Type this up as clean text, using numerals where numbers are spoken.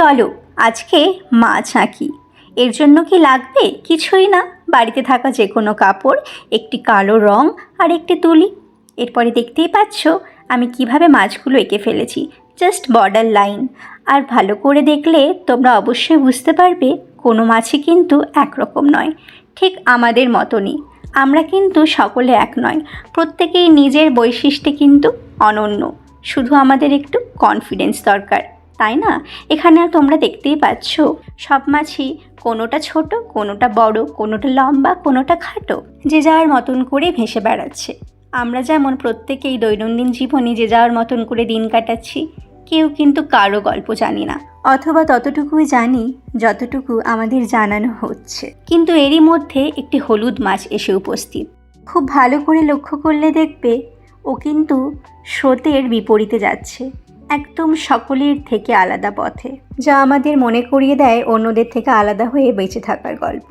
চলো আজকে মাছ আঁকি। এর জন্য কি লাগবে? কিছুই না, বাড়িতে থাকা যে কোনো কাপড়, একটি কালো রং আর একটি তুলি। এরপরে দেখতেই পাচ্ছ আমি কিভাবে মাছগুলো এঁকে ফেলেছি, জাস্ট বর্ডার লাইন। আর ভালো করে দেখলে তোমরা অবশ্যই বুঝতে পারবে কোনো মাছই কিন্তু একরকম নয়, ঠিক আমাদের মতনই। আমরা কিন্তু সকলে এক নয়, প্রত্যেকেই নিজের বৈশিষ্ট্যে কিন্তু অনন্য। শুধু আমাদের একটু কনফিডেন্স দরকার, তাই না? এখানে তোমরা দেখতেই পাচ্ছ সব মাছই কোনোটা ছোট, কোনোটা বড়, কোনোটা লম্বা, কোনোটা খাটো, যে যার মতন করে ভেসে বেড়াচ্ছে। আমরা যেমন প্রত্যেকেই দৈনন্দিন জীবনে যে যার মতন করে দিন কাটাচ্ছি, কেউ কিন্তু কারো গল্প জানি না, অথবা ততটুকুই জানি যতটুকু আমাদের জানানো হচ্ছে। কিন্তু এরই মধ্যে একটি হলুদ মাছ এসে উপস্থিত। খুব ভালো করে লক্ষ্য করলে দেখবে ও কিন্তু স্রোতের বিপরীতে যাচ্ছে, একদম সকলের থেকে আলাদা পথে, যা আমাদের মনে করিয়ে দেয় অন্যদের থেকে আলাদা হয়ে বেঁচে থাকার গল্প।